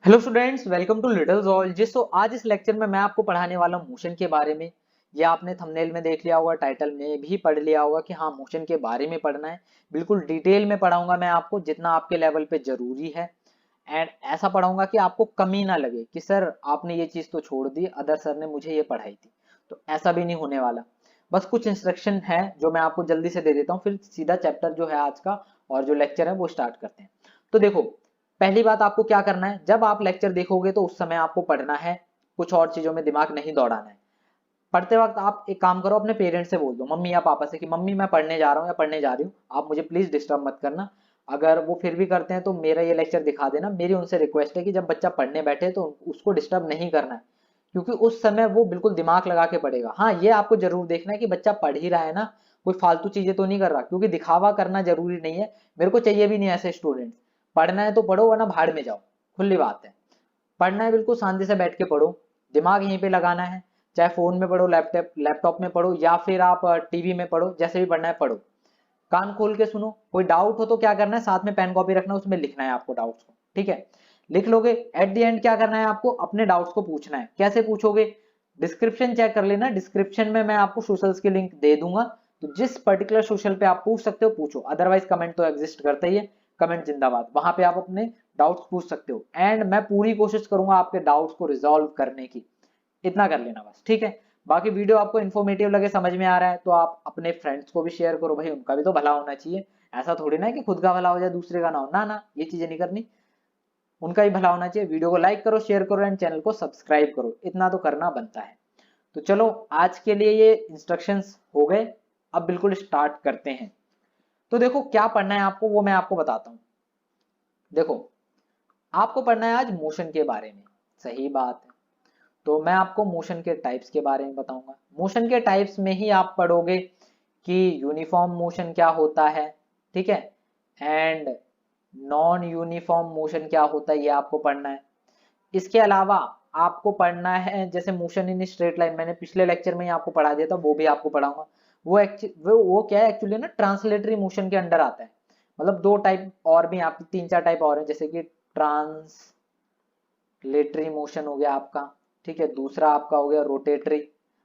Hello students, welcome to little zoology. So आज इस lecture में मैं आपको पढ़ाने वाला हूँ मोशन के बारे में। ये आपने थंबनेल में देख लिया होगा, टाइटल में भी पढ़ लिया होगा कि हाँ मोशन के बारे में पढ़ना है। बिल्कुल डिटेल में पढ़ाऊंगा मैं आपको, जितना आपके लेवल पे जरूरी है। एंड ऐसा पढ़ाऊंगा कि आपको कमी ना लगे कि सर आपने ये चीज़ तो छोड़ दी, अदर सर ने मुझे ये पढ़ाई थी। तो ऐसा भी नहीं होने वाला। बस कुछ इंस्ट्रक्शन है जो मैं आपको जल्दी से दे देता हूँ, फिर सीधा चैप्टर जो है आज का और जो लेक्चर है वो स्टार्ट करते हैं। तो देखो, पहली बात आपको क्या करना है, जब आप लेक्चर देखोगे तो उस समय आपको पढ़ना है, कुछ और चीजों में दिमाग नहीं दौड़ाना है। पढ़ते वक्त आप एक काम करो, अपने पेरेंट्स से बोल दो, मम्मी या पापा से, कि मम्मी मैं पढ़ने जा रहा हूँ या पढ़ने जा रही हूँ, आप मुझे प्लीज डिस्टर्ब मत करना। अगर वो फिर भी करते हैं तो मेरा ये लेक्चर दिखा देना। मेरी उनसे रिक्वेस्ट है कि जब बच्चा पढ़ने बैठे तो उसको डिस्टर्ब नहीं करना है, क्योंकि उस समय वो बिल्कुल दिमाग लगा के पढ़ेगा। हाँ, ये आपको जरूर देखना है कि बच्चा पढ़ ही रहा है ना, कोई फालतू चीजें तो नहीं कर रहा, क्योंकि दिखावा करना जरूरी नहीं है। मेरे को चाहिए भी नहीं ऐसे स्टूडेंट। पढ़ना है तो पढ़ो, वरना भाड़ में जाओ, खुली बात है। पढ़ना है बिल्कुल शांति से बैठ के पढ़ो, दिमाग यहीं पे लगाना है। चाहे फोन में पढ़ो, लैपटॉप लैपटॉप में पढ़ो, या फिर आप टीवी में पढ़ो, जैसे भी पढ़ना है पढ़ो। कान खोल के सुनो। कोई डाउट हो तो क्या करना है, साथ में पेन कॉपी रखना, उसमें लिखना है आपको डाउट्स को। ठीक है, लिख लोगे, एट द एंड क्या करना है, आपको अपने डाउट्स को पूछना है। कैसे पूछोगे, डिस्क्रिप्शन चेक कर लेना, डिस्क्रिप्शन में मैं आपको सोशल्स की लिंक दे दूंगा। तो जिस पर्टिकुलर सोशल पे आप पूछ सकते हो पूछो, अदरवाइज कमेंट तो एग्जिस्ट करता ही है, कमेंट जिंदाबाद, वहां पे आप अपने डाउट्स पूछ सकते हो। एंड मैं पूरी कोशिश करूंगा आपके डाउट्स को रिजॉल्व करने की। इतना कर लेना बस, ठीक है। बाकी वीडियो आपको इन्फॉर्मेटिव लगे, समझ में आ रहा है, तो आप अपने फ्रेंड्स को भी शेयर करो, भाई उनका भी तो भला होना चाहिए। ऐसा थोड़ी ना है कि खुद का भला हो जाए दूसरे का ना हो, ना ना, ये चीजें नहीं करनी। उनका ही भला होना चाहिए। वीडियो को लाइक करो, शेयर करो एंड चैनल को सब्सक्राइब करो, इतना तो करना बनता है। तो चलो, आज के लिए ये इंस्ट्रक्शंस हो गए। अब बिल्कुल स्टार्ट करते हैं। तो देखो, क्या पढ़ना है आपको वो मैं आपको बताता हूँ। देखो, आपको पढ़ना है आज मोशन के बारे में। सही बात है। तो मैं आपको मोशन के टाइप्स के बारे में बताऊंगा। मोशन के टाइप्स में ही आप पढ़ोगे कि यूनिफॉर्म मोशन क्या होता है, ठीक है, एंड नॉन यूनिफॉर्म मोशन क्या होता है, ये आपको पढ़ना है। इसके अलावा आपको पढ़ना है जैसे मोशन इन स्ट्रेट लाइन, मैंने पिछले लेक्चर में ही आपको पढ़ा दिया था, वो भी आपको पढ़ाऊंगा। वो क्या है एक्चुअली ना, ट्रांसलेटरी मोशन के अंडर आता है। मतलब दो टाइप और भी, आप तीन चार टाइप और हैं, जैसे कि ट्रांसलेटरी मोशन हो गया आपका, ठीक है, दूसरा आपका हो गया रोटेटरी।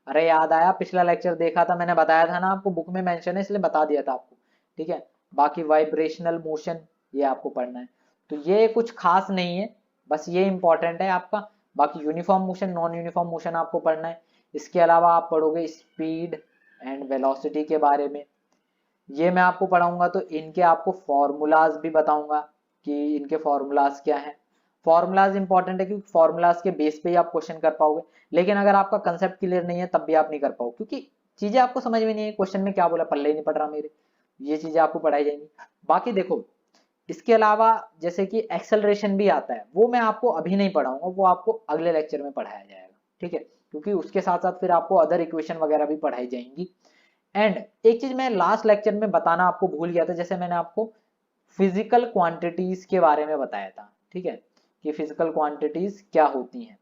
अरे याद आया, पिछला लेक्चर देखा था मैंने, बताया था ना आपको, बुक में मेंशन है इसलिए बता दिया था आपको, ठीक है। बाकी वाइब्रेशनल मोशन, ये आपको पढ़ना है। तो ये कुछ खास नहीं है, बस ये इंपॉर्टेंट है आपका। बाकी uniform motion, non uniform motion आपको पढ़ना है। इसके अलावा आप पढ़ोगे स्पीड एंड वेलोसिटी के बारे में, ये मैं आपको पढ़ाऊंगा। तो इनके आपको फॉर्मूलाज भी बताऊंगा कि इनके फॉर्मूलाज क्या है। फॉर्मूलाज इंपॉर्टेंट है क्योंकि फॉर्मूलाज के बेस पे ही आप क्वेश्चन कर पाओगे। लेकिन अगर आपका कंसेप्ट क्लियर नहीं है तब भी आप नहीं कर पाओगे, क्योंकि चीजें आपको समझ में नहीं है, क्वेश्चन में क्या बोला, पल्ले ही नहीं पड़ रहा मेरे। ये चीजें आपको पढ़ाई जाएंगी। बाकी देखो, इसके अलावा जैसे कि एक्सेलरेशन भी आता है, वो मैं आपको अभी नहीं पढ़ाऊंगा, वो आपको अगले लेक्चर में पढ़ाया जाएगा, ठीक है। क्योंकि उसके साथ साथ फिर आपको अदर इक्वेशन वगैरह भी पढ़ाई जाएंगी। एंड एक चीज मैं लास्ट लेक्चर में बताना आपको भूल गया था, जैसे मैंने आपको फिजिकल क्वांटिटीज के बारे में बताया था, ठीक है, कि फिजिकल क्वांटिटीज क्या होती हैं।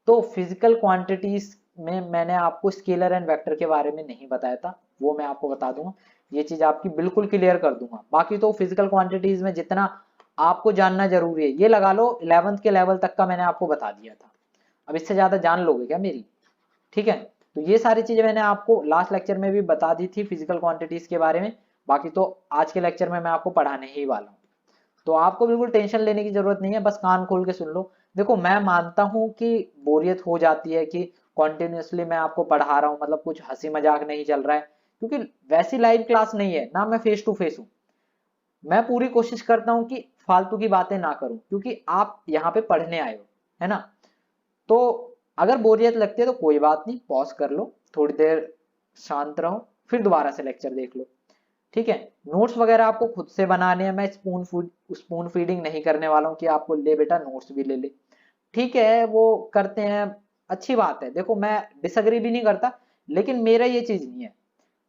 तो फिजिकल क्वांटिटीज में मैंने आपको स्केलर एंड वेक्टर के बारे में नहीं बताया था, वो मैं आपको बता दूंगा। ये चीज आपकी बिल्कुल क्लियर कर दूंगा। बाकी तो फिजिकल क्वांटिटीज में जितना आपको जानना जरूरी है, ये लगा लो 11th के लेवल तक का मैंने आपको बता दिया था। अब इससे ज्यादा जान लोगे क्या मेरी, ठीक है। तो ये सारी चीजें मैंने आपको लास्ट लेक्चर में भी बता दी थी फिजिकल क्वांटिटीज के बारे में। बाकी तो आज के लेक्चर में मैं आपको पढ़ाने ही वाला हूँ। तो आपको बिल्कुल टेंशन लेने की जरूरत नहीं है, बस कान खोल के सुन लो। देखो, मैं मानता हूँ कि बोरियत हो जाती है कि कॉन्टिन्यूसली मैं आपको पढ़ा रहा हूँ, मतलब कुछ हंसी मजाक नहीं चल रहा है, क्योंकि वैसी लाइव क्लास नहीं है ना, मैं फेस टू फेस हूँ। मैं पूरी कोशिश करता हूँ कि फालतू की बातें ना करूं, क्योंकि आप यहाँ पे पढ़ने आए हो, है ना। तो अगर बोरियत लगती है तो कोई बात नहीं, पॉज कर लो, थोड़ी देर शांत रहो, फिर दोबारा से लेक्चर देख लो, ठीक है। नोट्स वगैरह आपको खुद से बनाने हैं, मैं स्पून फीडिंग नहीं करने वाला हूँ कि आपको ले बेटा नोट्स भी ले ले, ठीक है, वो करते हैं, अच्छी बात है। देखो, मैं डिसएग्री भी नहीं करता, लेकिन मेरा ये चीज नहीं है।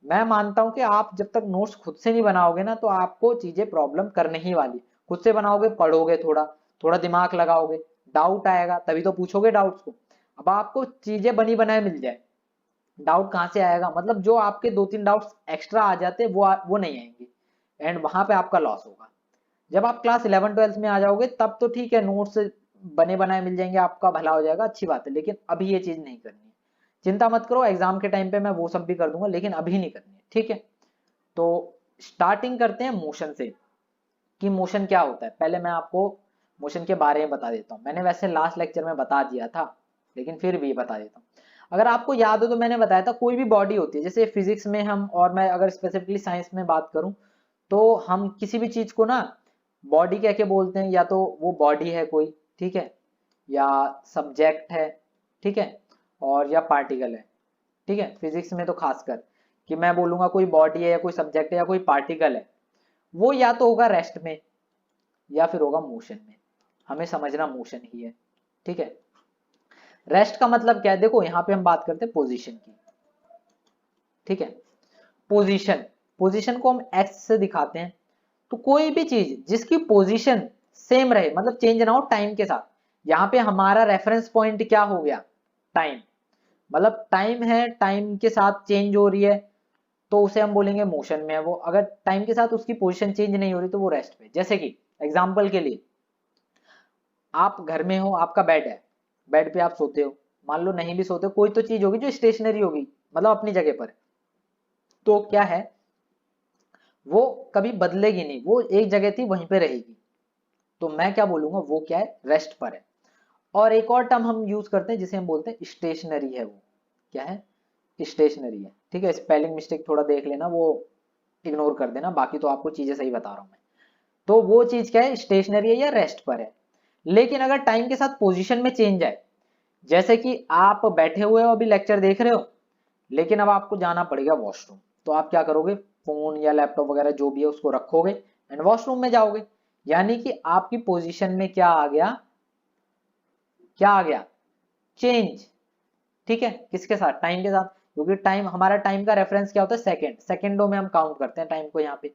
मैं मानता हूं कि आप जब तक नोट्स खुद से नहीं बनाओगे ना, तो आपको चीजें प्रॉब्लम करने ही वाली। खुद से बनाओगे, पढ़ोगे, थोड़ा थोड़ा दिमाग लगाओगे, डाउट आएगा तभी तो पूछोगे डाउट्स को। अब आपको चीजें बनी बनाए मिल जाए, डाउट कहाँ से आएगा, मतलब जो आपके दो तीन डाउट्स एक्स्ट्रा आ जाते वो नहीं आएंगे, एंड वहां पे आपका लॉस होगा। जब आप क्लास 11 12 में आ जाओगे तब तो ठीक है, नोट्स बने बनाए मिल जाएंगे, आपका भला हो जाएगा, अच्छी बात है, लेकिन अभी ये चीज नहीं करनी है। चिंता मत करो, एग्जाम के टाइम पे मैं वो सब भी कर दूंगा, लेकिन अभी नहीं करनी है, ठीक है। तो स्टार्टिंग करते हैं मोशन से, कि मोशन क्या होता है। पहले मैं आपको मोशन के बारे में बता देता हूँ। मैंने वैसे लास्ट लेक्चर में बता दिया था, लेकिन फिर भी बता देता हूँ। अगर आपको याद हो तो मैंने बताया था कोई भी बॉडी होती है, जैसे फिजिक्स में हम, और मैं अगर स्पेसिफिकली साइंस में बात करूं, तो हम किसी भी चीज को ना बॉडी कह के बोलते हैं, या तो वो बॉडी है कोई, ठीक है, या सब्जेक्ट है, ठीक है, और या पार्टिकल है, ठीक है। फिजिक्स में तो खासकर कि मैं बोलूंगा कोई बॉडी है या कोई सब्जेक्ट है या कोई पार्टिकल है, वो या तो होगा रेस्ट में या फिर होगा मोशन में। हमें समझना मोशन ही है, ठीक है। रेस्ट का मतलब क्या है, देखो यहाँ पे हम बात करते हैं पोजीशन की, ठीक है। पोजीशन, पोजीशन को हम एक्स से दिखाते हैं। तो कोई भी चीज जिसकी पोजीशन सेम रहे, मतलब चेंज ना हो टाइम के साथ, यहाँ पे हमारा रेफरेंस पॉइंट क्या हो गया, टाइम। मतलब टाइम है, टाइम के साथ चेंज हो रही है, तो उसे हम बोलेंगे मोशन में है वो। अगर टाइम के साथ उसकी पोजीशन चेंज नहीं हो रही तो वो रेस्ट पे। जैसे कि एग्जांपल के लिए, आप घर में हो, आपका बेड है, बेड पे आप सोते हो, मान लो नहीं भी सोते हो, कोई तो चीज होगी जो स्टेशनरी होगी, मतलब अपनी जगह पर, तो क्या है, वो कभी बदलेगी नहीं, वो एक जगह थी वहीं पे रहेगी। तो मैं क्या बोलूंगा, वो क्या है, रेस्ट पर है। और एक और टर्म हम यूज करते हैं जिसे हम बोलते हैं स्टेशनरी है। वो क्या है, स्टेशनरी है, ठीक है। स्पेलिंग मिस्टेक थोड़ा देख लेना, वो इग्नोर कर देना, बाकी तो आपको चीजें सही बता रहा हूं मैं। तो वो चीज क्या है, स्टेशनरी है या रेस्ट पर है। लेकिन अगर टाइम के साथ पोजीशन में चेंज आए, जैसे कि आप बैठे हुए हो अभी लेक्चर देख रहे हो, लेकिन अब आपको जाना पड़ेगा वॉशरूम, तो आप क्या करोगे, फोन या लैपटॉप वगैरह जो भी है उसको रखोगे एंड वॉशरूम में जाओगे। यानी कि आपकी पोजीशन में क्या आ गया, क्या आ गया, चेंज, ठीक है। किसके साथ, टाइम के साथ, क्योंकि टाइम, हमारा टाइम का रेफरेंस क्या होता है, सेकंड, सेकंडों में हम काउंट करते हैं टाइम को यहाँ पे।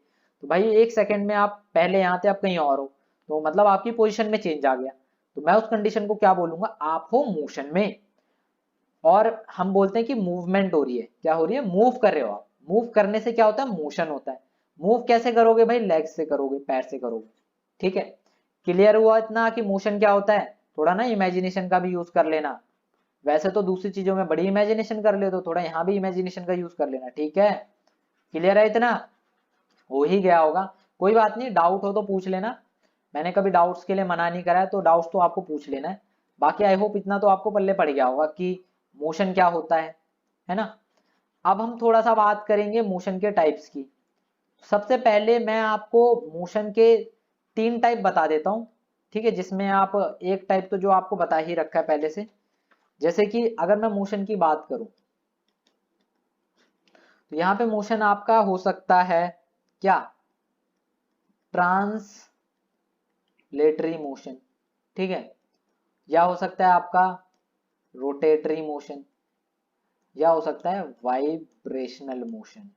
तो भाई एक सेकंड में आप पहले यहाँ थे, आप कहीं और हो, तो मतलब आपकी पोजीशन में चेंज आ गया। तो मैं उस कंडीशन को क्या बोलूंगा, आप हो मोशन में। और हम बोलते हैं कि मूवमेंट हो रही है, क्या हो रही है, मूव कर रहे हो आप। मूव करने से क्या होता है, मोशन होता है। मूव कैसे करोगे भाई, लेग से करोगे, पैर से करोगे, ठीक है। क्लियर हुआ इतना कि मोशन क्या होता है। थोड़ा ना इमेजिनेशन का भी यूज कर लेना, वैसे तो दूसरी चीजों में बड़ी इमेजिनेशन कर ले, तो थोड़ा यहाँ भी इमेजिनेशन का यूज कर लेना, ठीक है। क्लियर है इतना, हो ही गया होगा। कोई बात नहीं, डाउट हो तो पूछ लेना, मैंने कभी डाउट्स के लिए मना नहीं करा है, तो डाउट्स तो आपको पूछ लेना है। बाकी आई होप इतना तो आपको पल्ले पड़ गया होगा कि मोशन क्या होता है ना। अब हम थोड़ा सा बात करेंगे मोशन के टाइप्स की। सबसे पहले मैं आपको मोशन के 3 टाइप बता देता हूँ, ठीक है, जिसमें आप एक टाइप तो जो आपको बता ही रखा है पहले से। जैसे कि अगर मैं मोशन की बात करूं, तो यहाँ पे मोशन आपका हो सकता है क्या, ट्रांसलेटरी मोशन, ठीक है, या हो सकता है आपका रोटेटरी मोशन, या हो सकता है वाइब्रेशनल मोशन।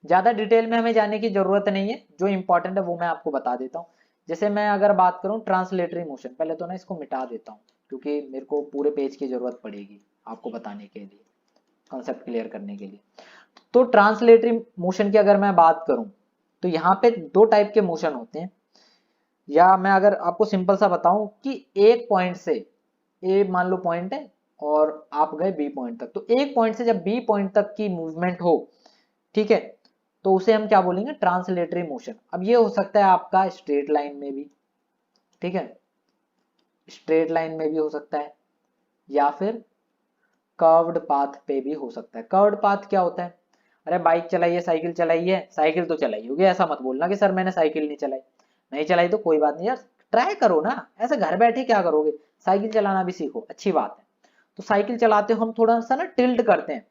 ज्यादा डिटेल में हमें जाने की जरूरत नहीं है, जो इंपॉर्टेंट है वो मैं आपको बता देता हूँ। जैसे मैं अगर बात करूँ ट्रांसलेटरी मोशन, पहले तो ना इसको मिटा देता हूँ, क्योंकि मेरे को पूरे पेज की जरूरत पड़ेगी आपको बताने के लिए, कॉन्सेप्ट क्लियर करने के लिए। तो ट्रांसलेटरी मोशन की अगर मैं बात करूं, तो यहाँ पे 2 टाइप के मोशन होते हैं। या मैं अगर आपको सिंपल सा बताऊं कि एक पॉइंट से, ए मान लो पॉइंट है और आप गए बी पॉइंट तक, तो एक पॉइंट से जब बी पॉइंट तक की मूवमेंट हो, ठीक है, तो उसे हम क्या बोलेंगे, ट्रांसलेटरी मोशन। अब ये हो सकता है आपका स्ट्रेट लाइन में भी, ठीक है, स्ट्रेट लाइन में भी हो सकता है, या फिर कर्व्ड पाथ पे भी हो सकता है। कर्व्ड पाथ क्या होता है, अरे बाइक चलाइए, साइकिल चलाइए, साइकिल तो चलाई होगी, ऐसा मत बोलना कि सर मैंने साइकिल नहीं चलाई। नहीं चलाई तो कोई बात नहीं यार, ट्राई करो ना, ऐसे घर बैठे क्या करोगे, साइकिल चलाना भी सीखो, अच्छी बात है। तो साइकिल चलाते हो हम थोड़ा सा ना टिल्ट करते हैं,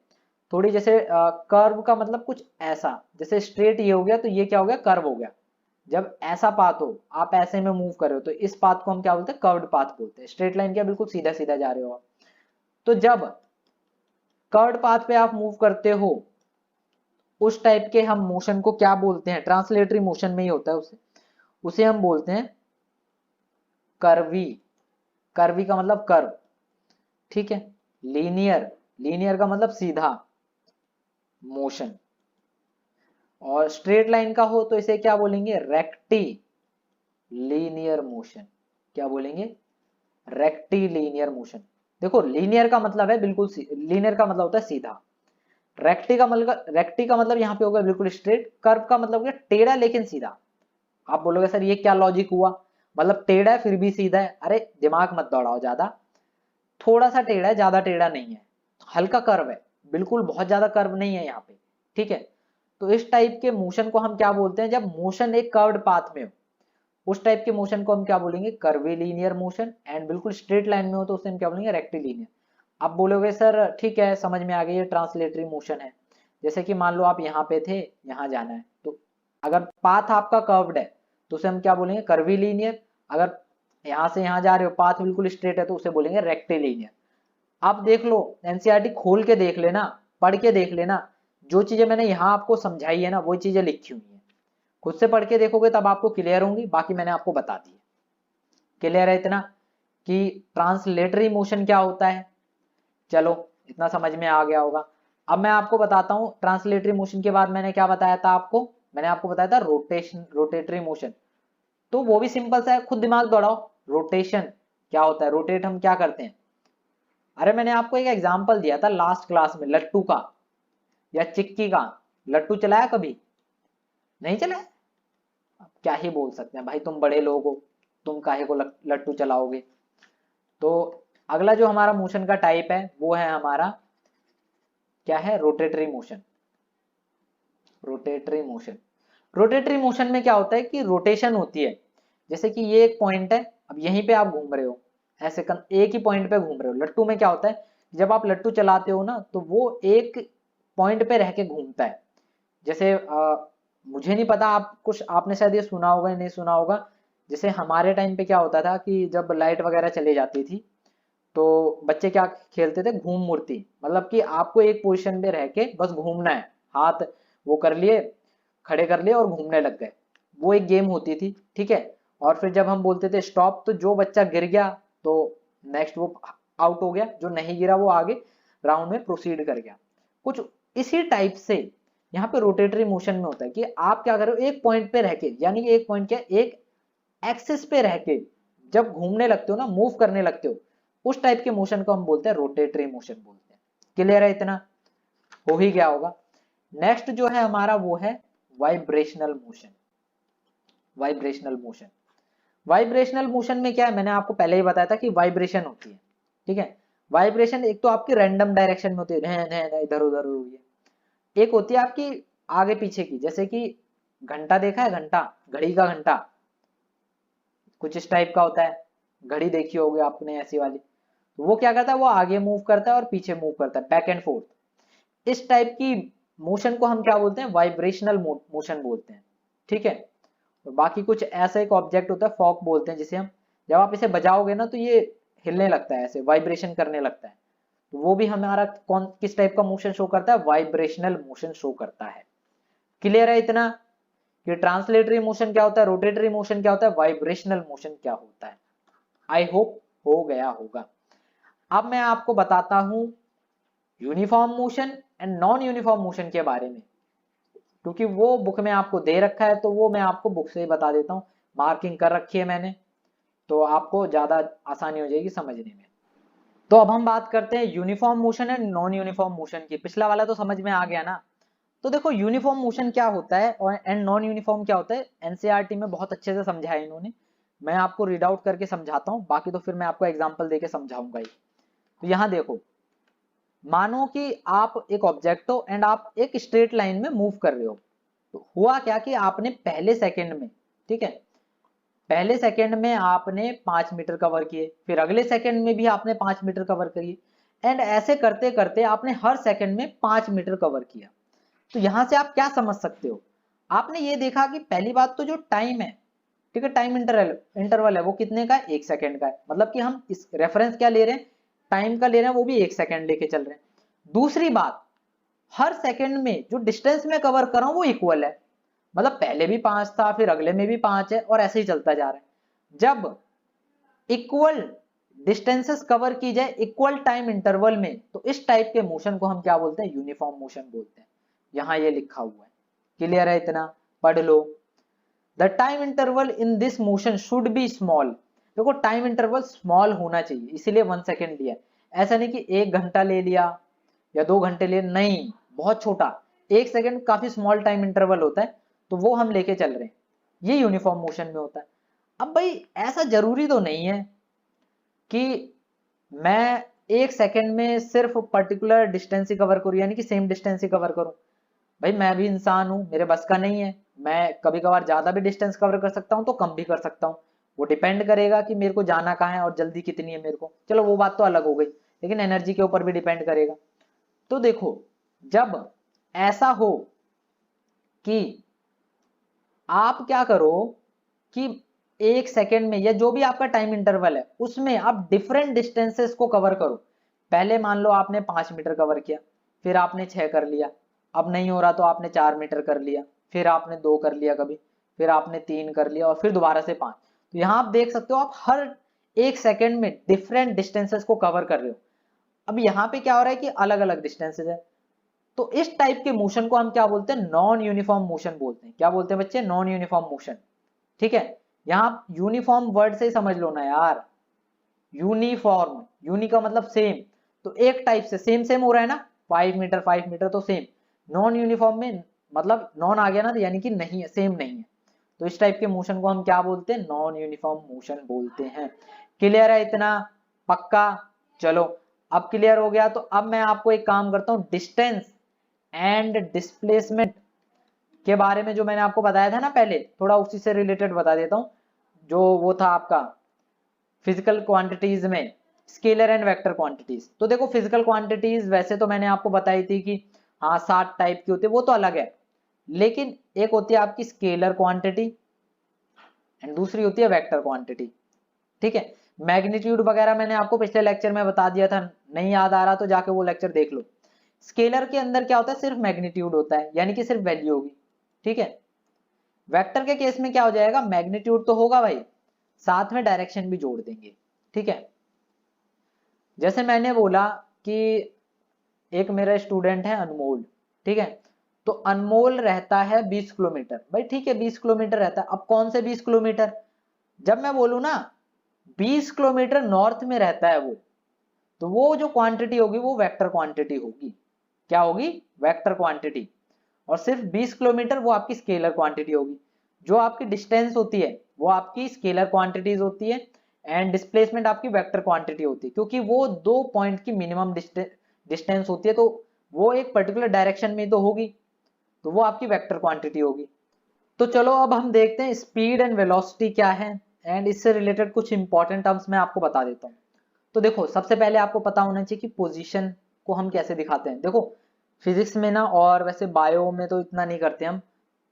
थोड़ी, जैसे कर्व का मतलब कुछ ऐसा, जैसे स्ट्रेट ये हो गया तो ये क्या हो गया, कर्व हो गया। जब ऐसा पाथ हो, आप ऐसे में मूव कर रहे हो, तो इस पाथ को हम क्या बोलते हैं, कर्व्ड पाथ बोलते हैं। स्ट्रेट लाइन क्या, बिल्कुल सीधा सीधा जा रहे हो आप। तो जब कर्व्ड पाथ पे आप मूव करते हो, उस टाइप के हम मोशन को क्या बोलते हैं, ट्रांसलेटरी मोशन में ही होता है उसे, उसे हम बोलते हैं कर्वी। कर्वी का मतलब कर्व, ठीक है। लीनियर, लीनियर का मतलब सीधा मोशन। और स्ट्रेट लाइन का हो तो इसे क्या बोलेंगे, रेक्टी लीनियर मोशन। क्या बोलेंगे, रेक्टिलिनियर मोशन। देखो लीनियर का मतलब है बिल्कुल, लीनियर का मतलब होता है सीधा, रेक्टी का मतलब यहाँ पे होगा बिल्कुल स्ट्रेट, कर्व का मतलब हो गया टेढ़ा लेकिन सीधा। आप बोलोगे सर ये क्या लॉजिक हुआ, मतलब टेढ़ा है फिर भी सीधा है, अरे दिमाग मत दौड़ाओ ज्यादा, थोड़ा सा टेढ़ा है, ज्यादा टेढ़ा नहीं है, हल्का कर्व है, बिल्कुल बहुत ज्यादा कर्व नहीं है यहाँ पे, ठीक है। तो इस टाइप के मोशन को हम क्या बोलते हैं, जब मोशन एक कर्व्ड पाथ में हो उस टाइप के मोशन को हम क्या बोलेंगे, कर्वीलिनियर मोशन, एंड बिल्कुल स्ट्रेट लाइन में हो तो उसे हम क्या बोलेंगे, रेक्टिलिनियर। आप बोलोगे सर ठीक है समझ में आ गई, ये ट्रांसलेटरी मोशन है। जैसे कि मान लो आप यहाँ पे थे, यहाँ जाना है, तो अगर पाथ आपका कर्व्ड है तो उसे हम क्या बोलेंगे, कर्वीलिनियर। अगर यहाँ से यहाँ जा रहे हो पाथ बिल्कुल स्ट्रेट है तो उसे बोलेंगे रेक्टिलिनियर। आप देख लो एनसीईआरटी खोल के देख लेना, पढ़ के देख लेना, जो चीजें मैंने यहाँ आपको समझाई है ना वही चीजें लिखी हुई है, खुद से पढ़ के देखोगे तब आपको क्लियर होंगी, बाकी मैंने आपको बता दी। क्लियर है इतना कि ट्रांसलेटरी मोशन क्या होता है, चलो इतना समझ में आ गया होगा। अब मैं आपको बताता हूँ ट्रांसलेटरी मोशन के बाद मैंने क्या बताया था आपको, मैंने आपको बताया था रोटेशन, रोटेटरी मोशन, तो वो भी सिंपल सा है, खुद दिमाग दौड़ाओ। रोटेशन क्या होता है, रोटेट हम क्या करते हैं, अरे मैंने आपको एक एग्जांपल दिया था लास्ट क्लास में, लट्टू का या चिक्की का। लट्टू चलाया कभी, नहीं चलाया, अब क्या ही बोल सकते हैं भाई, तुम बड़े लोग हो, तुम काहे को लट्टू चलाओगे। तो अगला जो हमारा मोशन का टाइप है वो है हमारा क्या है, rotatory motion. Rotatory motion, rotatory motion में क्या होता है कि रोटेशन होती है, जैसे कि ये एक पॉइंट है, अब यहीं पे आप घूम रहे हो, ऐसे एक ही पॉइंट पे घूम रहे हो। लट्टू में क्या होता है, जब आप लट्टू चलाते हो ना तो वो एक पॉइंट पे रह के घूमता है। जैसे मुझे नहीं पता, आप कुछ आपने शायद ये सुना होगा या नहीं सुना होगा, जैसे हमारे टाइम पे क्या होता था कि जब लाइट वगैरह चली जाती थी तो बच्चे क्या खेलते थे, घूम मूर्ति, मतलब कि आपको एक पोजीशन में रह के बस घूमना है, हाथ वो कर लिए, खड़े कर लिए और घूमने लग गए, वो एक गेम होती थी, ठीक है। और फिर जब हम बोलते थे स्टॉप तो जो बच्चा गिर गया तो नेक्स्ट वो आउट हो गया, जो नहीं गिरा वो आगे राउंड में प्रोसीड कर गया। कुछ इसी टाइप से यहाँ पे रोटेटरी मोशन में होता है कि आप क्या कर रहे हो, एक पॉइंट पे रह के, यानी कि एक पॉइंट क्या, एक एक्सिस पे रह के जब घूमने लगते हो ना, मूव करने लगते हो, उस टाइप के मोशन को हम बोलते हैं रोटेटरी मोशन बोलते हैं। क्लियर है इतना, हो ही गया होगा। नेक्स्ट जो है हमारा वो है vibrational motion. Vibrational motion, vibrational motion में क्या है, मैंने आपको पहले ही बताया था कि वाइब्रेशन होती है, ठीक है। वाइब्रेशन एक तो आपकी रैंडम डायरेक्शन में होती है, इधर उधर हुई है, एक होती है आपकी आगे पीछे की, जैसे कि घंटा देखा है, घंटा, घड़ी का घंटा कुछ इस टाइप का होता है, घड़ी देखी होगी आपने ऐसी वाली, तो वो क्या करता है, वो आगे मूव करता है और पीछे मूव करता है, बैक एंड फोर्थ। इस टाइप की मोशन को हम क्या बोलते हैं, वाइब्रेशनल मोशन बोलते हैं, ठीक है। और बाकी कुछ ऐसा एक ऑब्जेक्ट होता है, फॉक बोलते हैं जिसे हम, जब आप इसे बजाओगे ना तो ये हिलने लगता है, ऐसे वाइब्रेशन करने लगता है, तो वो भी हमारा कौन किस टाइप का मोशन शो करता है, वाइब्रेशनल मोशन शो करता है। क्लियर है इतना कि ट्रांसलेटरी मोशन क्या होता है, रोटेटरी मोशन क्या होता है, वाइब्रेशनल मोशन क्या होता है। आई होप हो गया होगा। अब मैं आपको बताता हूं uniform motion and non uniform motion के बारे में, क्योंकि वो बुक में आपको दे रखा है तो वो मैं आपको बुक से ही बता देता हूँ, मार्किंग कर रखी है मैंने, तो आपको ज्यादा आसानी हो जाएगी समझने में। तो अब हम बात करते हैं uniform motion and non uniform motion की। पिछला वाला तो समझ में आ गया ना। तो देखो यूनिफॉर्म मोशन क्या होता है और एंड नॉन यूनिफॉर्म क्या होता है, एनसीईआरटी में बहुत अच्छे से समझाया है इन्होंने, मैं आपको रीड आउट करके समझाता हूँ, बाकी तो फिर मैं आपको एग्जांपल देके समझाऊंगा ही। तो यहाँ देखो, मानो कि आप एक ऑब्जेक्ट हो एंड आप एक स्ट्रेट लाइन में मूव कर रहे हो, तो हुआ क्या कि आपने पहले सेकंड में, ठीक है, पहले सेकंड में आपने 5 मीटर कवर किए, फिर अगले सेकंड में भी आपने 5 मीटर कवर करिए, एंड ऐसे करते करते आपने हर सेकंड में 5 मीटर कवर किया। तो यहां से आप क्या समझ सकते हो, आपने ये देखा कि पहली बात तो जो टाइम है, ठीक है, टाइम इंटरवल इंटरवल है वो कितने का है, 1 सेकंड का है, मतलब कि हम इस रेफरेंस क्या ले रहे हैं, टाइम का ले रहे हैं, वो भी 1 सेकंड लेके चल रहे हैं। दूसरी बात, हर सेकंड में जो डिस्टेंस में कवर कर रहा हूं वो इक्वल है, मतलब पहले भी 5 था, फिर अगले में भी 5 है, और ऐसे ही चलता जा रहा है। जब इक्वल डिस्टेंसेस कवर की जाए इक्वल टाइम इंटरवल में, तो इस टाइप के मोशन को हम क्या बोलते हैं, यूनिफॉर्म मोशन बोलते हैं। यहां ये लिखा हुआ है, क्लियर है इतना, पढ़ लो। The time interval in this motion should be small, देखो टाइम इंटरवल स्मॉल होना चाहिए, इसीलिए 1 सेकेंड लिया। ऐसा नहीं कि 1 घंटा ले लिया या 2 घंटे ले, नहीं, बहुत छोटा। 1 सेकेंड काफी स्मॉल टाइम इंटरवल होता है, तो वो हम लेके चल रहे हैं। ये यूनिफॉर्म मोशन में होता है। अब भाई ऐसा जरूरी तो नहीं है कि मैं 1 सेकेंड में सिर्फ पर्टिकुलर डिस्टेंस ही कवर करूं, यानी कि सेम डिस्टेंस ही कवर करूं। भाई मैं भी इंसान हूं, मेरे बस का नहीं है। मैं कभी कभार ज्यादा भी डिस्टेंस कवर कर सकता हूं तो कम भी कर सकता हूं। वो डिपेंड करेगा कि मेरे को जाना कहाँ है और जल्दी कितनी है मेरे को। चलो वो बात तो अलग हो गई, लेकिन एनर्जी के ऊपर भी डिपेंड करेगा। तो देखो, जब ऐसा हो कि आप क्या करो कि 1 सेकेंड में या जो भी आपका टाइम इंटरवल है उसमें आप डिफरेंट डिस्टेंसेस को कवर करो। पहले मान लो आपने 5 मीटर कवर किया, फिर आपने 6 कर लिया, अब नहीं हो रहा तो आपने 4 मीटर कर लिया, फिर आपने 2 कर लिया कभी, फिर आपने 3 कर लिया और फिर दोबारा से 5। तो यहाँ आप देख सकते हो आप हर 1 सेकेंड में डिफरेंट डिस्टेंसेस को कवर कर रहे हो। अब यहाँ पे क्या हो रहा है कि अलग अलग डिस्टेंसेस है। तो इस टाइप के मोशन को हम क्या बोलते हैं, नॉन यूनिफॉर्म मोशन बोलते हैं। क्या बोलते हैं बच्चे, नॉन यूनिफॉर्म मोशन। ठीक है, यहाँ यूनिफॉर्म वर्ड से ही समझ लो ना यार, यूनिफॉर्म, यूनि का मतलब सेम, तो एक टाइप से सेम सेम हो रहा है ना, 5 मीटर 5 मीटर तो सेम। नॉन यूनिफॉर्म में मतलब नॉन आ गया ना, तो यानी कि नहीं है, सेम नहीं है। तो इस टाइप के मोशन को हम क्या बोलते हैं, नॉन यूनिफॉर्म मोशन बोलते हैं। क्लियर है इतना, पक्का? चलो अब क्लियर हो गया, तो अब मैं आपको एक काम करता हूं, डिस्टेंस एंड डिस्प्लेसमेंट के बारे में जो मैंने आपको बताया था ना पहले, थोड़ा उसी से रिलेटेड बता देता हूं। जो वो था आपका फिजिकल क्वांटिटीज में, स्केलर एंड वेक्टर क्वांटिटीज। तो देखो फिजिकल क्वांटिटीज वैसे तो मैंने आपको बताई थी कि हाँ 7 टाइप की होती है, वो तो अलग है। लेकिन एक होती है आपकी स्केलर क्वांटिटी एंड दूसरी होती है वेक्टर क्वांटिटी। ठीक है, मैग्नीट्यूड वगैरह मैंने आपको पिछले लेक्चर में बता दिया था, नहीं याद आ रहा तो जाके वो लेक्चर देख लो। स्केलर के अंदर क्या होता है, सिर्फ मैग्नीट्यूड होता है, यानी कि सिर्फ वैल्यू होगी। ठीक है, वेक्टर के केस में क्या हो जाएगा, मैग्नीट्यूड तो होगा भाई, साथ में डायरेक्शन भी जोड़ देंगे। ठीक है, जैसे मैंने बोला कि एक मेरा स्टूडेंट है अनमोल। ठीक है, तो अनमोल रहता है 20 किलोमीटर। भाई ठीक है 20 किलोमीटर रहता है, अब कौन से 20 किलोमीटर, जब मैं बोलूं ना 20 किलोमीटर नॉर्थ में रहता है वो, तो वो जो क्वांटिटी होगी वो वेक्टर क्वांटिटी होगी। क्या होगी, वेक्टर क्वांटिटी। और सिर्फ 20 किलोमीटर वो आपकी स्केलर क्वांटिटी होगी। जो आपकी डिस्टेंस होती है वो आपकी स्केलर क्वांटिटीज होती है, एंड डिस्प्लेसमेंट आपकी वेक्टर क्वांटिटी होती है, क्योंकि वो 2 पॉइंट की मिनिमम डिस्टेंस होती है, तो वो एक पर्टिकुलर डायरेक्शन में तो होगी, तो वो आपकी वेक्टर क्वांटिटी होगी। तो चलो अब हम देखते हैं स्पीड एंड वेलोसिटी क्या है, एंड इससे रिलेटेड कुछ इंपॉर्टेंट टर्म्स मैं आपको बता देता हूँ। तो देखो सबसे पहले आपको पता होना चाहिए कि पोजीशन को हम कैसे दिखाते हैं। देखो फिजिक्स में ना, और वैसे बायो में तो इतना नहीं करते हम,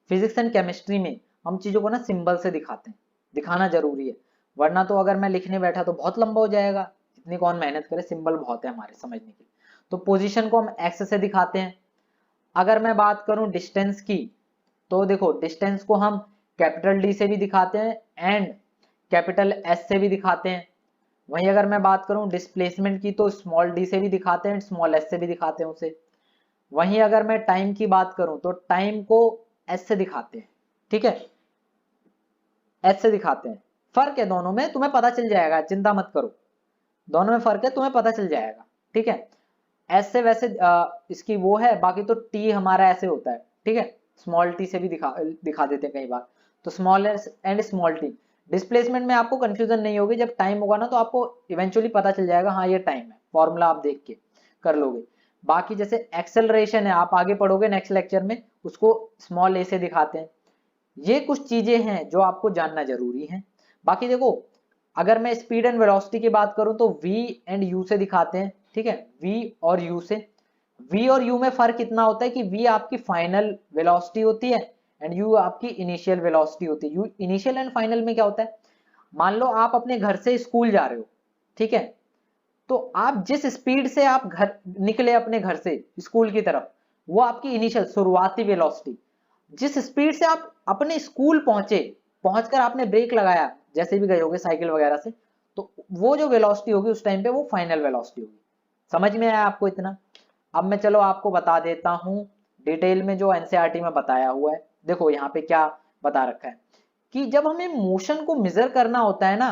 फिजिक्स एंड केमिस्ट्री में हम चीजों को ना सिंबल से दिखाते हैं, दिखाना जरूरी है। वरना तो अगर मैं लिखने बैठा तो बहुत लंबा हो जाएगा, इतनी कौन मेहनत करे, सिंबल बहुत है हमारे समझने के लिए। तो पोजीशन को हम एक्स से दिखाते हैं। अगर मैं बात करूं डिस्टेंस की, तो देखो डिस्टेंस को हम कैपिटल डी से भी दिखाते हैं एंड कैपिटल एस से भी दिखाते हैं। वहीं अगर मैं बात करूं डिस्प्लेसमेंट की, तो स्मॉल डी से भी दिखाते हैं, स्मॉल एस से भी दिखाते हैं उसे। वहीं अगर मैं टाइम की बात करूं तो टाइम को एस से दिखाते हैं। ठीक है, एस से दिखाते हैं। फर्क है दोनों में, तुम्हें पता चल जाएगा, चिंता मत करो, दोनों में फर्क है, तुम्हें पता चल जाएगा। ठीक है, एस से वैसे इसकी वो है, बाकी तो टी हमारा ऐसे होता है। ठीक है, स्मॉल टी से भी दिखा देते हैं कई बार। तो small S and small T. Displacement में आपको कंफ्यूजन नहीं होगी, जब टाइम होगा ना तो आपको इवेंचुअली पता चल जाएगा, हाँ ये टाइम है, फॉर्मूला आप देख के कर लोगे। बाकी जैसे एक्सेलरेशन है, आप आगे पढ़ोगे नेक्स्ट लेक्चर में, उसको स्मॉल ए से दिखाते हैं। ये कुछ चीजें हैं जो आपको जानना जरूरी है। बाकी देखो, अगर मैं स्पीड एंड वेलोसिटी की बात करूं तो v एंड u से दिखाते हैं। ठीक है, v और u से। v और u में फर्क इतना होता है कि v आपकी फाइनल वेलोसिटी होती है एंड u आपकी इनिशियल वेलोसिटी होती है। इनिशियल एंड फाइनल में क्या होता है, मान लो आप अपने घर से स्कूल जा रहे हो। ठीक है, तो आप जिस स्पीड से आप घर निकले अपने घर से स्कूल की तरफ, वो आपकी इनिशियल शुरुआती वेलोसिटी। जिस स्पीड से आप अपने स्कूल पहुंचे, पहुंचकर आपने ब्रेक लगाया, जैसे भी गए होगे साइकिल वगैरह से, तो वो जो वेलोसिटी होगी उस टाइम पे वो फाइनल वेलोसिटी होगी। समझ में आया आपको इतना? अब मैं चलो आपको बता देता हूं डिटेल में जो एनसीईआरटी में बताया हुआ है। देखो यहाँ पे क्या बता रखा है कि जब हमें मोशन को मेजर करना होता है ना,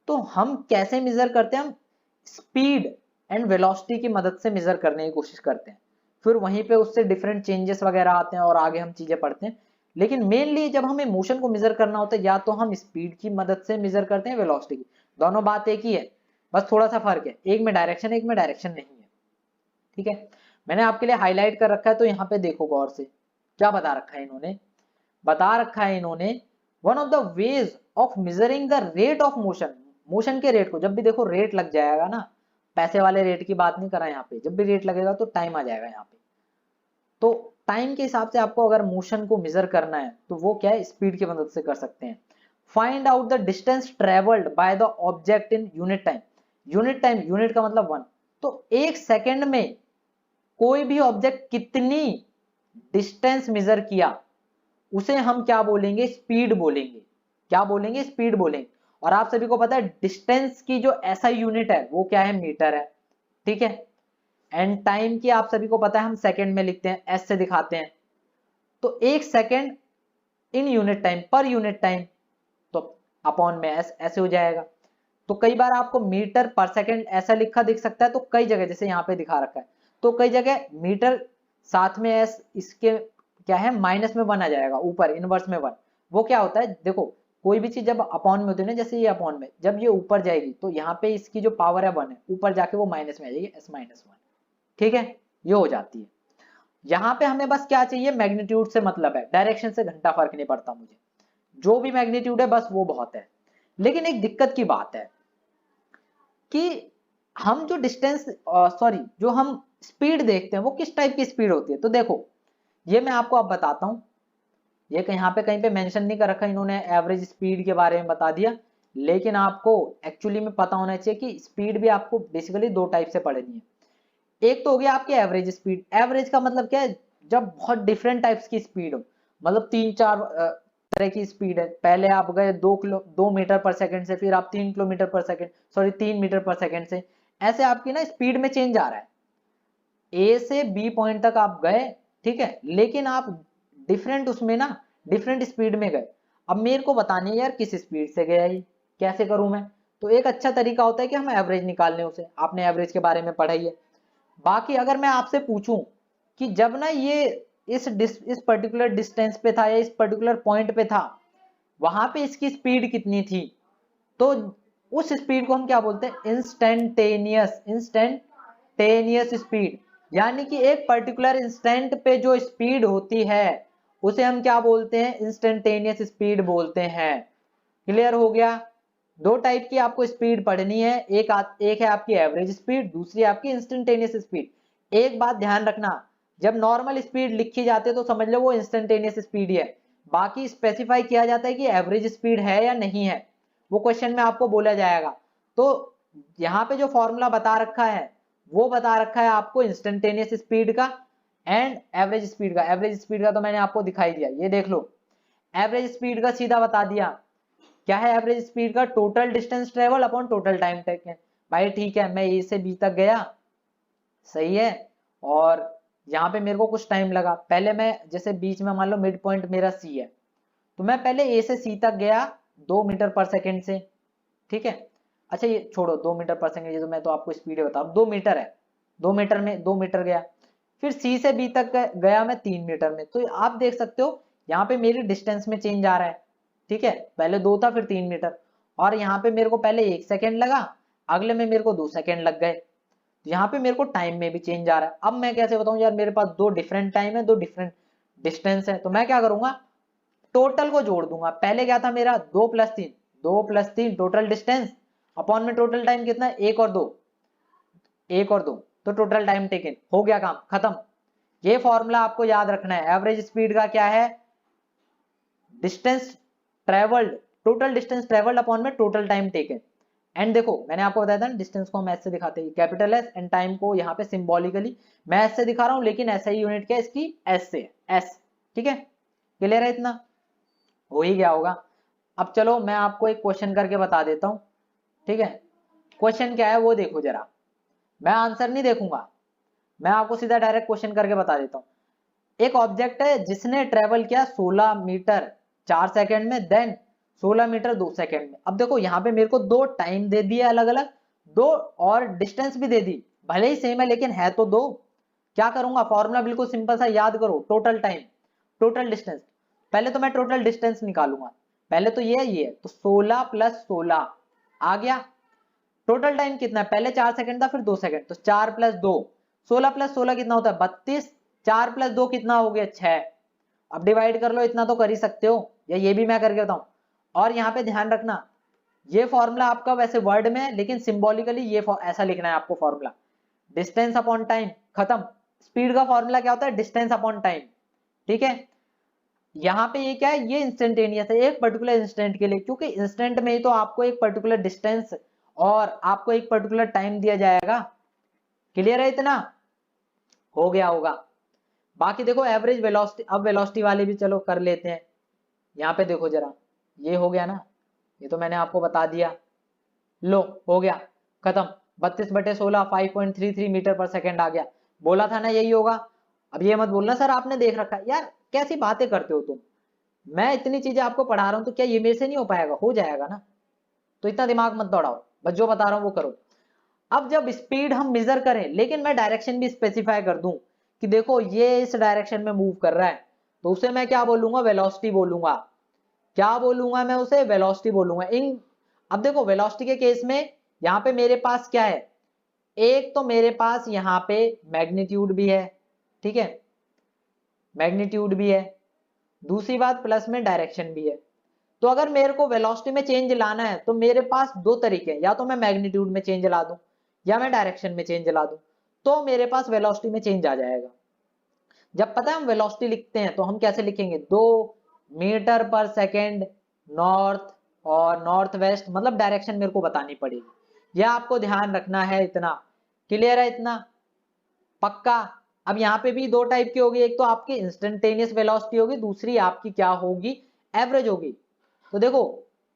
तो हम कैसे मेजर करते हैं, हम स्पीड एंड वेलोसिटी की मदद से मेजर करने की कोशिश करते हैं, फिर वहीं पे उससे डिफरेंट चेंजेस वगैरह आते हैं और आगे हम चीजें पढ़ते हैं। लेकिन मेनली जब हमें मोशन को मेजर करना होता है या तो हम स्पीड की मदद से मेजर करते हैं वेलोसिटी की, दोनों बात एक ही है, बस थोड़ा सा फर्क है, एक में डायरेक्शन एक में डायरेक्शन नहीं है। ठीक है, मैंने आपके लिए हाईलाइट कर रखा है, तो यहाँ पे देखो गौर से क्या बता रखा है इन्होंने, बता रखा है इन्होंने one of the ways of measuring the rate of motion, motion के रेट को, जब भी देखो रेट लग जाएगा ना, पैसे वाले रेट की बात नहीं कर रहा यहाँ पे, जब भी रेट लगेगा तो टाइम आ जाएगा यहाँ पे, तो टाइम के हिसाब से आपको अगर मोशन को मेजर करना है तो वो क्या है, स्पीड की मदद से कर सकते हैं। Find out the distance travelled by the object in unit time, unit time, unit का मतलब 1, तो एक सेकेंड में कोई भी ऑब्जेक्ट कितनी डिस्टेंस मेजर किया उसे हम क्या बोलेंगे, स्पीड बोलेंगे, क्या बोलेंगे, स्पीड बोलेंगे। और आप सभी को पता है डिस्टेंस की जो ऐसा यूनिट है वो क्या है, मीटर है। ठीक है, एंड टाइम की आप सभी को पता है हम सेकंड में लिखते हैं, एस से दिखाते हैं, तो एक second in unit time, per unit time, तो अपॉन में एस ऐसे हो जाएगा। तो कई बार आपको मीटर पर सेकंड ऐसा लिखा दिख सकता है, तो कई जगह जैसे यहाँ पे दिखा रखा है, तो कई जगह मीटर साथ में एस, इसके क्या है माइनस में 1 आ जाएगा, ऊपर इनवर्स में 1, वो क्या होता है, देखो कोई भी चीज जब अपॉन में होती है ना, जैसे ये अपॉन में जब ये ऊपर जाएगी तो यहाँ पे इसकी जो पावर है 1 है, ऊपर जाके वो माइनस में आ जाएगी, S-1। ठीक है, ये हो जाती है। यहाँ पे हमें बस क्या चाहिए, मैग्नीट्यूड से मतलब है, डायरेक्शन से घंटा फर्क नहीं पड़ता मुझे, जो भी मैग्नीट्यूड है बस वो बहुत है। लेकिन एक दिक्कत की बात है कि हम जो डिस्टेंस सॉरी जो हम स्पीड देखते हैं वो किस टाइप की स्पीड होती है, तो देखो ये मैं आपको अब बताता हूं, ये यहाँ पे कहीं पे मेंशन नहीं कर रखा इन्होंने, एवरेज स्पीड के बारे में बता दिया, लेकिन आपको एक्चुअली में पता होना चाहिए कि स्पीड भी आपको बेसिकली दो टाइप से पढ़नी है। एक तो हो गया आपकी एवरेज स्पीड, एवरेज का मतलब क्या है, जब बहुत डिफरेंट टाइप्स की स्पीड हो, मतलब 3-4 तरह की स्पीड है, पहले आप गए 2 मीटर पर सेकंड से, फिर आप 3 किलोमीटर पर सेकंड, सॉरी 3 मीटर पर सेकंड से, ऐसे आपकी ना स्पीड में चेंज आ रहा है, ए से बी पॉइंट तक आप गए, ठीक है, लेकिन आप डिफरेंट उसमें ना डिफरेंट स्पीड में गए। अब मेरे को बताने यार किस स्पीड से गया ये, कैसे करूं मैं, तो एक अच्छा तरीका होता है कि हम एवरेज निकाल लें उसे, आपने एवरेज के बारे में पढ़ा ही है। बाकी अगर मैं आपसे पूछूं कि जब ना ये इस पर्टिकुलर डिस्टेंस पे था या इस पर्टिकुलर पॉइंट पे था, वहां पे इसकी स्पीड कितनी थी, तो उस स्पीड को हम क्या बोलते हैं, इंस्टेंटेनियस, इंस्टेंटेनियस स्पीड, यानी कि एक पर्टिकुलर इंस्टेंट पे जो स्पीड होती है उसे हम क्या बोलते हैं, इंस्टेंटेनियस स्पीड बोलते हैं। क्लियर हो गया, दो टाइप की आपको स्पीड पढ़नी है, एक है आपकी एवरेज स्पीड, दूसरी आपकी इंस्टेंटेनियस स्पीड। एक बात ध्यान रखना, जब नॉर्मल स्पीड लिखी जाती है तो समझ लो वो इंस्टेंटेनियस स्पीड ही है, बाकी स्पेसिफाई किया जाता है कि एवरेज स्पीड है या नहीं है, वो क्वेश्चन में आपको बोला जाएगा। तो यहाँ पे जो फॉर्मूला बता रखा है वो बता रखा है आपको इंस्टेंटेनियस स्पीड का एंड एवरेज स्पीड का। एवरेज स्पीड का तो मैंने आपको दिखाई दिया, ये देख लो, एवरेज स्पीड का सीधा बता दिया, क्या है एवरेज स्पीड का, total distance travel upon total time taken. भाई ठीक है, मैं ए से बी तक गया, सही है, और यहाँ पे मेरे को कुछ टाइम लगा, पहले मैं जैसे बीच में मान लो मिड पॉइंट मेरा सी है, तो मैं पहले ए से सी तक गया 2 मीटर पर सेकेंड से, ठीक है, अच्छा ये छोड़ो 2 मीटर पर सेकेंड, ये तो मैं तो आपको स्पीड बता रहा हूँ, 2 मीटर है, 2 मीटर में 2 मीटर गया, फिर सी से बी तक गया मैं 3 मीटर में, तो आप देख सकते हो यहाँ पे मेरी डिस्टेंस में चेंज आ रहा है। ठीक है, पहले 2 था फिर 3 मीटर, और यहाँ पे मेरे को पहले 1 सेकेंड लगा, अगले में मेरे को 2 सेकेंड लग गए, यहाँ पे मेरे को टाइम में भी चेंज आ रहा है। अब मैं कैसे बताऊं यार, मेरे पास दो डिफरेंट टाइम है, दो डिफरेंट डिस्टेंस है, तो मैं क्या करूंगा, टोटल को जोड़ दूंगा। पहले क्या था मेरा 2+3, 2+3 टोटल डिस्टेंस अपॉन में टोटल टाइम कितना है, 1 और 2, 1 और 2, तो टोटल टाइम टेकन, हो गया काम खत्म। ये फॉर्मूला आपको याद रखना है, एवरेज स्पीड का क्या है, distance travelled, total distance travelled upon में टोटल टाइम टेकन। एंड देखो मैंने आपको बताया था ना, डिस्टेंस को हम एस से दिखाते हैं, कैपिटल एस, एंड टाइम को यहाँ पे सिंबॉलिकली मैं एस से दिखा रहा हूँ, लेकिन ऐसा ही यूनिट क्या है इसकी, एस से, एस। ठीक है, क्लियर है, इतना हो ही गया होगा। अब चलो मैं आपको एक क्वेश्चन करके बता देता हूँ, ठीक है, क्वेश्चन क्या है वो देखो जरा, मैं आंसर नहीं देखूंगा, मैं आपको सीधा डायरेक्ट क्वेश्चन करके बता देता हूँ। एक ऑब्जेक्ट है जिसने ट्रेवल किया 16 मीटर 4 सेकंड में, देन 16 मीटर 2 सेकंड में। अब देखो यहाँ पे मेरे को दो टाइम दे दिए अलग अलग, दो और डिस्टेंस भी दे दी, भले ही सेम है लेकिन है तो दो। क्या करूंगा, फॉर्मूला बिल्कुल सिंपल सा याद करो, टोटल टाइम टोटल डिस्टेंस। पहले तो मैं टोटल डिस्टेंस निकालूंगा, पहले तो ये है तो 16 प्लस 16 आ गया। टोटल टाइम कितना है, पहले 4 सेकंड था फिर 2 सेकंड, तो 4 प्लस 2, 16 प्लस 16 कितना होता है 32, 4 प्लस 2 कितना हो गया 6। अब डिवाइड कर लो, इतना तो कर ही सकते हो, या ये भी मैं करके बताऊं। और यहाँ पे ध्यान रखना, ये फॉर्मूला आपका वैसे वर्ड में है लेकिन सिंबॉलिकली ये ऐसा लिखना है आपको फॉर्मूला, डिस्टेंस अपॉन टाइम, खत्म। स्पीड का फॉर्मूला क्या होता है, डिस्टेंस अपॉन टाइम, ठीक है। यहाँ पे ये क्या है, ये इंस्टेंटेनियस है एक पर्टिकुलर इंस्टेंट के लिए, क्योंकि इंस्टेंट में ही तो आपको एक पर्टिकुलर डिस्टेंस और आपको एक पर्टिकुलर टाइम दिया जाएगा। क्लियर है इतना, हो गया होगा। बाकी देखो एवरेज वेलोसिटी, अब वेलोसिटी वाले भी चलो कर लेते हैं। यहाँ पे देखो जरा, ये हो गया ना, ये तो मैंने आपको बता दिया, लो हो गया खत्म। 32/16 5.33 मीटर पर सेकंड आ गया, बोला था ना यही होगा। अब ये मत बोलना सर आपने देख रखा है, यार कैसी बातें करते हो तुम, मैं इतनी चीजें आपको पढ़ा रहा हूँ तो क्या ये मेरे से नहीं हो पाएगा, हो जाएगा ना, तो इतना दिमाग मत दौड़ाओ, बस जो बता रहा हूँ वो करो। अब जब स्पीड हम मेजर करें, लेकिन मैं डायरेक्शन भी स्पेसिफाई कर दूं कि देखो ये इस डायरेक्शन में मूव कर रहा है, तो उसे मैं क्या बोलूंगा, वेलोसिटी बोलूंगा। क्या बोलूंगा मैं उसे, वेलोसिटी बोलूंगा। इन अब देखो वेलोसिटी के केस में यहाँ पे मेरे पास क्या है, एक तो मेरे पास यहाँ पे मैग्नीट्यूड भी है, ठीक है, मैग्नीट्यूड भी है, दूसरी बात प्लस में डायरेक्शन भी है। तो अगर मेरे को वेलोसिटी में चेंज लाना है तो मेरे पास दो तरीके हैं, या तो मैं मैग्नीट्यूड में चेंज ला दूं या मैं डायरेक्शन में चेंज ला दूं, तो मेरे पास वेलोसिटी में चेंज आ जाएगा। जब पता है हम वेलोसिटी लिखते हैं तो हम कैसे लिखेंगे, 2 मीटर पर सेकेंड नॉर्थ और नॉर्थ वेस्ट, मतलब डायरेक्शन मेरे को बतानी पड़ेगी, यह आपको ध्यान रखना है इतना। क्लियर है इतना, पक्का। अब यहाँ पे भी दो टाइप की होगी, एक तो आपकी इंस्टेंटेनियस वेलोसिटी होगी, दूसरी आपकी क्या होगी, एवरेज होगी। तो देखो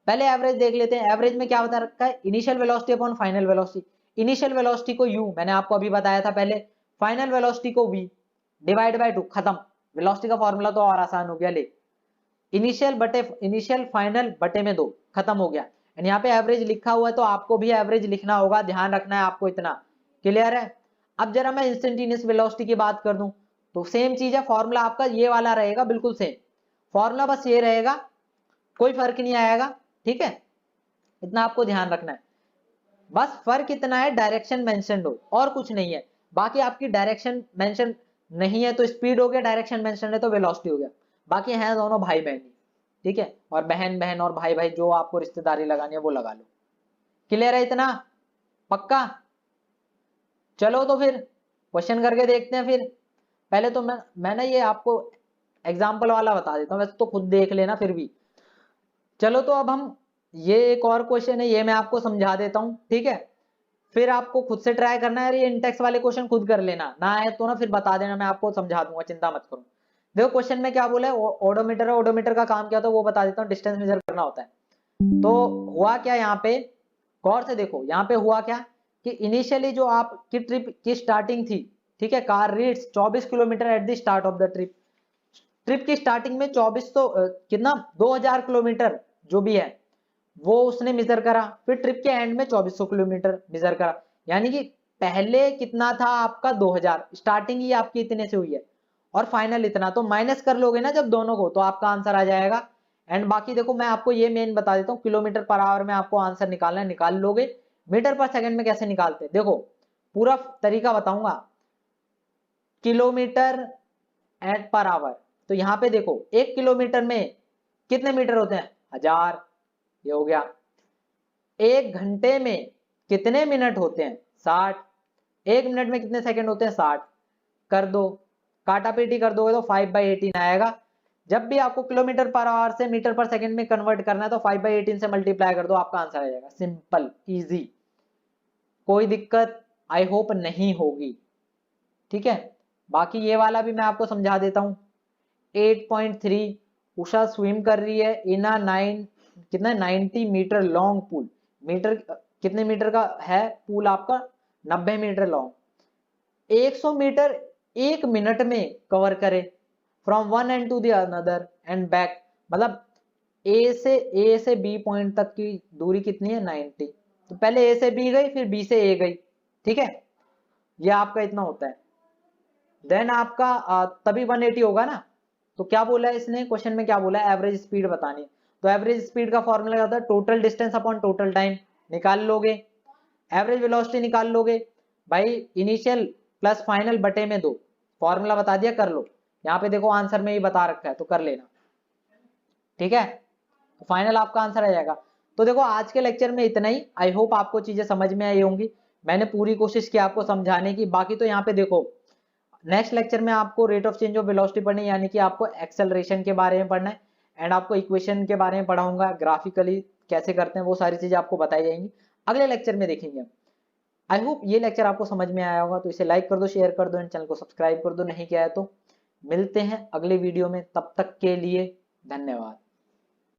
पहले एवरेज देख लेते हैं, एवरेज में क्या बता रखा है, initial velocity upon final velocity. Initial velocity को u मैंने आपको अभी बताया था पहले, फाइनल वेलोसिटी को v, डिवाइड बाय 2, खत्म। वेलोसिटी का फॉर्मूला तो और आसान हो गया, ले इनिशियल फाइनल बटे में 2, खत्म हो गया। एंड यहाँ पे एवरेज लिखा हुआ है तो आपको भी एवरेज लिखना होगा, ध्यान रखना है आपको इतना। क्लियर है। अब जरा मैं इंस्टेंटेनियस वेलोसिटी की बात कर दूं तो सेम चीज है, फॉर्मूला आपका ये वाला रहेगा, बिल्कुल सेम फॉर्मूला, बस ये रहेगा, कोई फर्क नहीं आएगा, ठीक है। इतना आपको ध्यान रखना है, बस फर्क इतना है डायरेक्शन मेंशन हो और कुछ नहीं है। बाकी आपकी डायरेक्शन मेंशन नहीं है तो स्पीड हो गया, डायरेक्शन मेंशन है तो वेलोसिटी हो गया, बाकी हैं दोनों भाई बहन, ठीक है। और बहन बहन और भाई भाई जो आपको रिश्तेदारी लगानी है वो लगा लो। क्लियर है इतना, पक्का। चलो तो फिर क्वेश्चन करके देखते हैं। फिर पहले तो मैं ना ये आपको एग्जाम्पल वाला बता देता हूँ, वैसे तो खुद देख लेना फिर भी। चलो तो अब हम, ये एक और क्वेश्चन है, ये मैं आपको समझा देता हूँ, ठीक है। फिर आपको खुद से ट्राई करना है, ये इंटेक्स वाले क्वेश्चन खुद कर लेना, ना है तो ना फिर बता देना, मैं आपको समझा दूंगा, चिंता मत करो। देखो क्वेश्चन में क्या बोला है, ओडोमीटर है, ओडोमीटर का काम क्या होता है वो बता देता हूँ, डिस्टेंस मेजर करना होता है। तो हुआ क्या यहाँ पे, गौर से देखो यहाँ पे हुआ क्या कि इनिशियली जो आपकी ट्रिप की स्टार्टिंग थी, ठीक है, car reads 24 kilometre at the start of the trip. Trip की स्टार्टिंग में 24 तो कितना 2000 किलोमीटर जो भी है वो उसने मेजर करा, फिर ट्रिप के एंड में 2400 किलोमीटर मेजर करा, यानी कि पहले कितना था आपका 2000, स्टार्टिंग ही आपकी इतने से हुई है, और फाइनल इतना, तो माइनस कर लोगे ना जब दोनों को तो आपका आंसर आ जाएगा। एंड बाकी देखो मैं आपको ये मेन बता देता हूँ, किलोमीटर पर आवर में आपको आंसर निकालना है, निकाल लोगे। मीटर पर सेकंड में कैसे निकालते हैं, देखो पूरा तरीका बताऊंगा। किलोमीटर एट पर आवर, तो यहाँ पे देखो 1 किलोमीटर में कितने मीटर होते हैं, 1000, ये हो गया। 1 घंटे में कितने मिनट होते हैं, 60। 1 मिनट में कितने सेकंड होते हैं, 60। कर दो, काटा पीटी कर दोगे तो 5/18 आएगा। जब भी आपको किलोमीटर पर आवर से मीटर पर सेकंड में कन्वर्ट करना है तो 5/18 से मल्टीप्लाई कर दो, आपका आंसर आ जाएगा, सिंपल इजी, कोई दिक्कत आई होप नहीं होगी, ठीक है। बाकी ये वाला भी मैं आपको समझा देता हूँ। 8.3, उषा स्विम कर रही है इन अ 9, कितना 90 मीटर लॉन्ग पूल, मीटर कितने मीटर का है पूल आपका, 90 मीटर लॉन्ग, 100 मीटर 1 मिनट में कवर करे, from one end to the another end back, मतलब ए से बी पॉइंट तक की दूरी कितनी है 90। तो पहले ए से बी गई, फिर बी से ए गई, ठीक है, ये आपका इतना होता है। देन आपका तभी 180 होगा ना। तो क्या बोला है इसने क्वेश्चन में, क्या बोला है, एवरेज स्पीड बतानी। तो एवरेज स्पीड का फॉर्मूला क्या होता है, total distance upon total time, निकाल लोगे। एवरेज वेलोसिटी निकाल लोगे भाई, इनिशियल प्लस फाइनल बटे में 2, फॉर्मूला बता दिया, कर लो। यहाँ पे देखो आंसर में ही बता रखा है, तो कर लेना, ठीक है। तो फाइनल आपका आंसर आ जाएगा। तो देखो आज के लेक्चर में इतना ही। आई होप आपको चीजें समझ में आई होंगी। मैंने पूरी कोशिश की आपको समझाने की। बाकी तो यहाँ पे देखो नेक्स्ट लेक्चर में आपको rate of change of velocity पढ़नी है, यानी कि आपको एक्सेलरेशन के बारे में पढ़ना है, एंड आपको इक्वेशन के बारे में पढ़ाऊंगा, ग्राफिकली कैसे करते हैं वो सारी चीजें आपको बताई जाएंगी, अगले लेक्चर में देखेंगे हम। आई होप ये लेक्चर आपको समझ में आया होगा। तो इसे लाइक कर दो, शेयर कर दो, एंड चैनल को सब्सक्राइब कर दो नहीं किया है तो। मिलते हैं अगले वीडियो में, तब तक के लिए धन्यवाद।